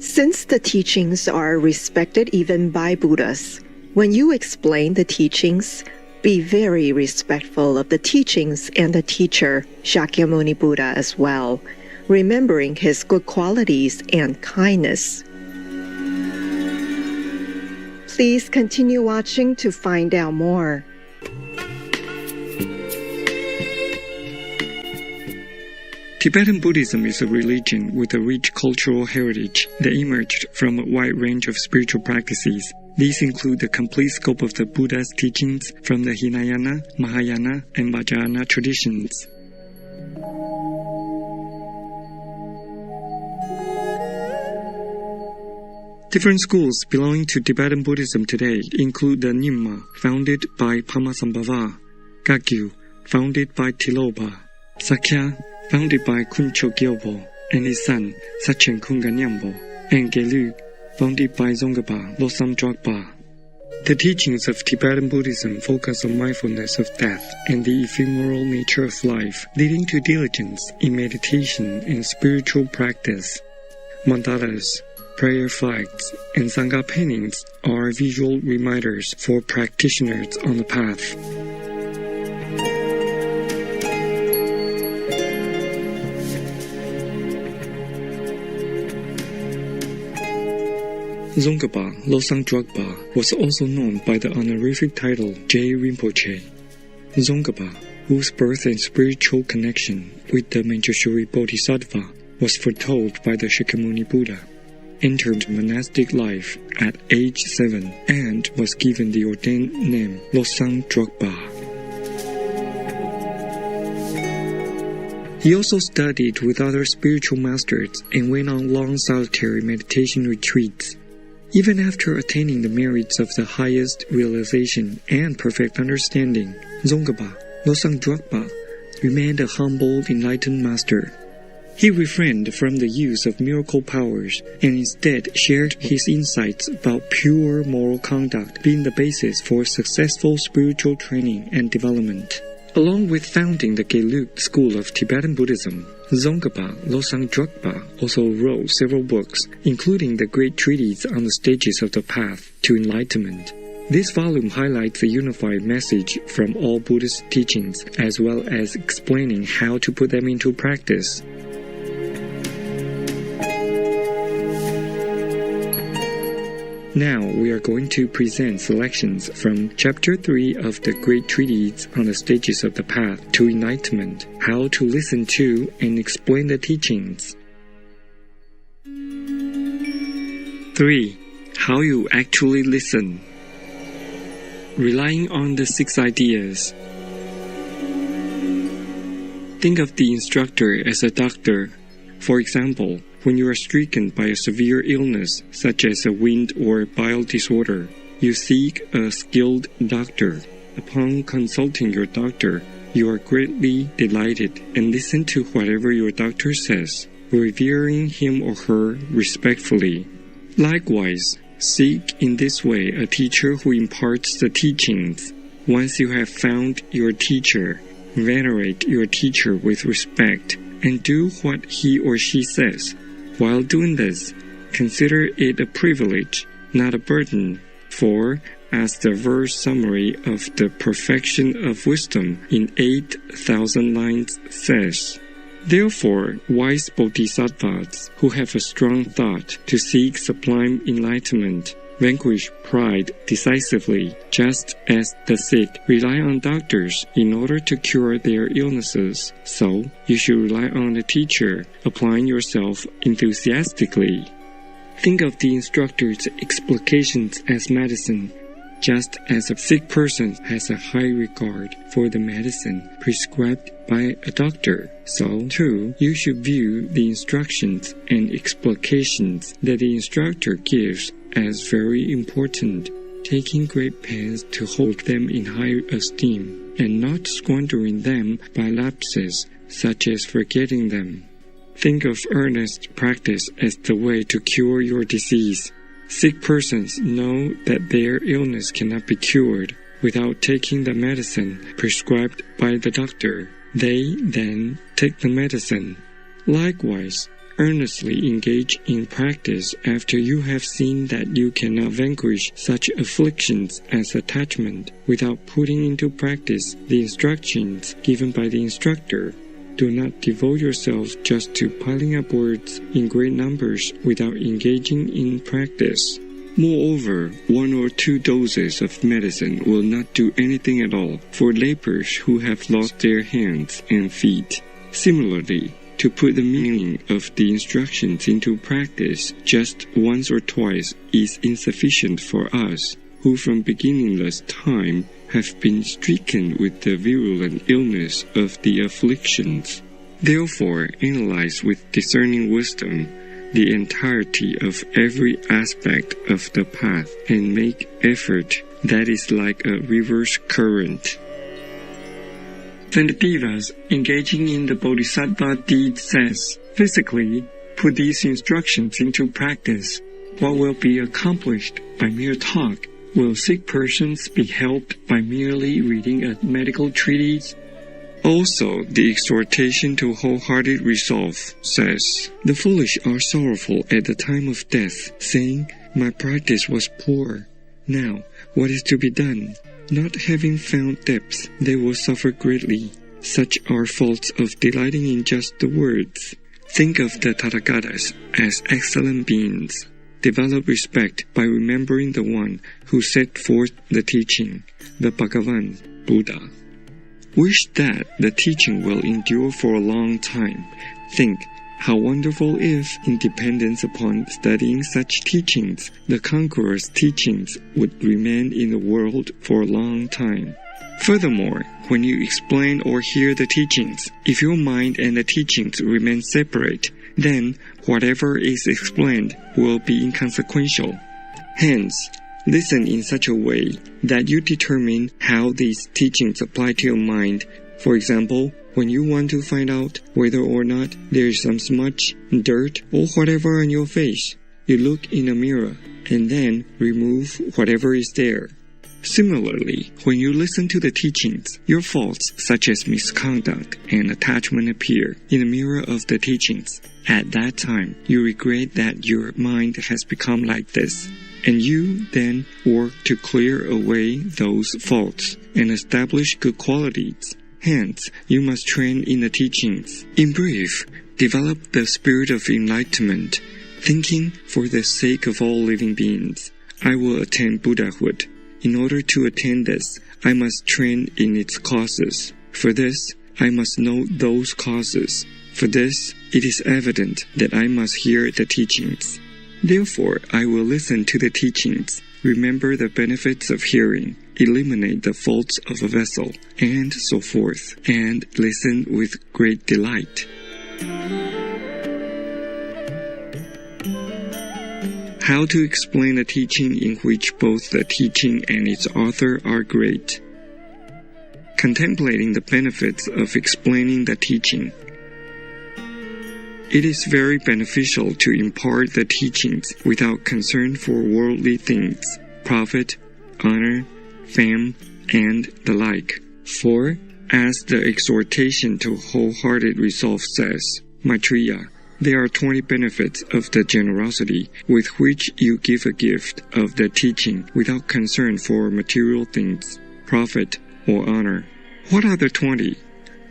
Since the teachings are respected even by Buddhas, when you explain the teachings, be very respectful of the teachings and the teacher, Shakyamuni Buddha, as well, remembering his good qualities and kindness. Please continue watching to find out more. Tibetan Buddhism is a religion with a rich cultural heritage that emerged from a wide range of spiritual practices. These include the complete scope of the Buddha's teachings from the Hinayana, Mahayana, and Vajrayana traditions. Different schools belonging to Tibetan Buddhism today include the Nyingma, founded by Pamasambhava, Kagyu, founded by Tiloba, Sakya, founded by Kuncho Gyalpo and his son, Sachen Kunganyambo, and Gelug, founded by Zongaba Losam Drogpa. The teachings of Tibetan Buddhism focus on mindfulness of death and the ephemeral nature of life, leading to diligence in meditation and spiritual practice. Mandalas, prayer flags, and Sangha paintings are visual reminders for practitioners on the path. Zongaba Losang Drogpa was also known by the honorific title J. Rinpoche. Zongaba, whose birth and spiritual connection with the Manjushri Bodhisattva was foretold by the Shakyamuni Buddha, entered monastic life at age 7 and was given the ordained name Losang Drogpa. He also studied with other spiritual masters and went on long solitary meditation retreats. Even after attaining the merits of the highest realization and perfect understanding, Zongaba, Losang Drogpa, remained a humble, enlightened master. He refrained from the use of miracle powers and instead shared his insights about pure moral conduct being the basis for successful spiritual training and development. Along with founding the Gelug school of Tibetan Buddhism, Zongaba Losang Drogpa also wrote several books, including the great treatise on the stages of the path to enlightenment. This volume highlights the unified message from all Buddhist teachings, as well as explaining how to put them into practice. Now we are going to present selections from Chapter 3 of the Great Treatise on the Stages of the Path to Enlightenment, how to listen to and explain the teachings. 3. How you actually listen. Relying on the 6 ideas. Think of the instructor as a doctor. For example, when you are stricken by a severe illness, such as a wind or bile disorder, you seek a skilled doctor. Upon consulting your doctor, you are greatly delighted and listen to whatever your doctor says, revering him or her respectfully. Likewise, seek in this way a teacher who imparts the teachings. Once you have found your teacher, venerate your teacher with respect and do what he or she says. While doing this, consider it a privilege, not a burden, for, as the verse summary of the perfection of wisdom in 8,000 lines says, therefore, wise bodhisattvas who have a strong thought to seek sublime enlightenment vanquish pride decisively, just as the sick rely on doctors in order to cure their illnesses. So, you should rely on a teacher, applying yourself enthusiastically. Think of the instructor's explications as medicine, just as a sick person has a high regard for the medicine prescribed by a doctor. So, too, you should view the instructions and explications that the instructor gives as very important, taking great pains to hold them in high esteem, and not squandering them by lapses, such as forgetting them. Think of earnest practice as the way to cure your disease. Sick persons know that their illness cannot be cured without taking the medicine prescribed by the doctor. They then take the medicine. Likewise, earnestly engage in practice after you have seen that you cannot vanquish such afflictions as attachment without putting into practice the instructions given by the instructor. Do not devote yourselves just to piling up words in great numbers without engaging in practice. Moreover, 1 or 2 doses of medicine will not do anything at all for lepers who have lost their hands and feet. Similarly, to put the meaning of the instructions into practice just once or twice is insufficient for us, who from beginningless time have been stricken with the virulent illness of the afflictions. Therefore, analyze with discerning wisdom the entirety of every aspect of the path and make effort that is like a river's current. Then the Devas, engaging in the Bodhisattva deed, says, physically, put these instructions into practice. What will be accomplished by mere talk? Will sick persons be helped by merely reading a medical treatise? Also, the exhortation to wholehearted resolve says, the foolish are sorrowful at the time of death, saying, my practice was poor. Now, what is to be done? Not having found depth, they will suffer greatly. Such are faults of delighting in just the words. Think of the Tathagatas as excellent beings. Develop respect by remembering the one who set forth the teaching, the Bhagavan, Buddha. Wish that the teaching will endure for a long time. Think how wonderful if, in dependence upon studying such teachings, the conqueror's teachings would remain in the world for a long time. Furthermore, when you explain or hear the teachings, if your mind and the teachings remain separate, then whatever is explained will be inconsequential. Hence, listen in such a way that you determine how these teachings apply to your mind. For example, when you want to find out whether or not there is some smudge, dirt, or whatever on your face, you look in a mirror and then remove whatever is there. Similarly, when you listen to the teachings, your faults such as misconduct and attachment appear in the mirror of the teachings. At that time, you regret that your mind has become like this, and you then work to clear away those faults and establish good qualities. Hence, you must train in the teachings. In brief, develop the spirit of enlightenment, thinking for the sake of all living beings. I will attain Buddhahood. In order to attain this, I must train in its causes. For this, I must know those causes. For this, it is evident that I must hear the teachings. Therefore, I will listen to the teachings, remember the benefits of hearing, eliminate the faults of a vessel, and so forth, and listen with great delight. How to explain a teaching in which both the teaching and its author are great. Contemplating the benefits of explaining the teaching. It is very beneficial to impart the teachings without concern for worldly things, profit, honor, fame, and the like. For, as the exhortation to wholehearted resolve says, Maitreya, there are 20 benefits of the generosity with which you give a gift of the teaching without concern for material things, profit, or honor. What are the 20?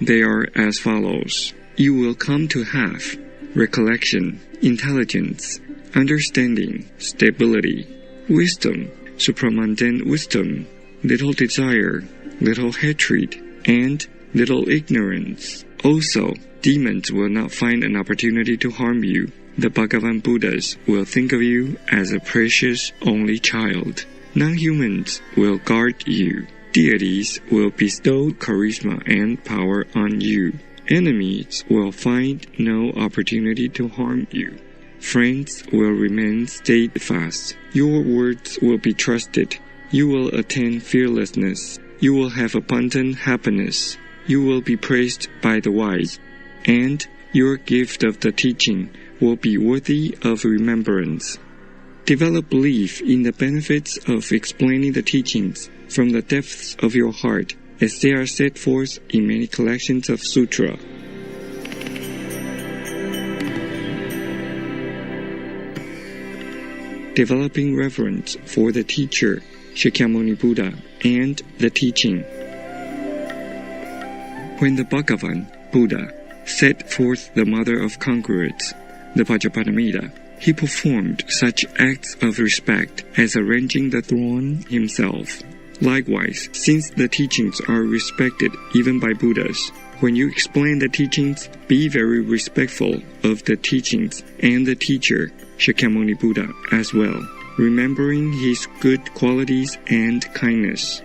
They are as follows. You will come to have recollection, intelligence, understanding, stability, wisdom, supramundane wisdom, little desire, little hatred, and little ignorance. Also, demons will not find an opportunity to harm you. The Bhagavan Buddhas will think of you as a precious only child. Non-humans will guard you. Deities will bestow charisma and power on you. Enemies will find no opportunity to harm you. Friends will remain steadfast. Your words will be trusted. You will attain fearlessness. You will have abundant happiness. You will be praised by the wise. And your gift of the teaching will be worthy of remembrance. Develop belief in the benefits of explaining the teachings from the depths of your heart, as they are set forth in many collections of sutra. developing reverence for the teacher, Shakyamuni Buddha, and the teaching. When the Bhagavan, Buddha, set forth the mother of conglomerates, the Vajraparamita, he performed such acts of respect as arranging the throne himself. Likewise, since the teachings are respected even by Buddhas, when you explain the teachings, be very respectful of the teachings and the teacher, Shakyamuni Buddha, as well, remembering his good qualities and kindness.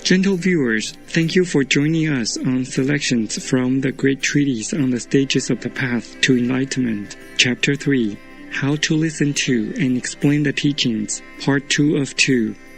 Gentle viewers, thank you for joining us on selections from the Great Treatise on the Stages of the Path to Enlightenment, Chapter 3, How to Listen to and Explain the Teachings, Part 2 of 2.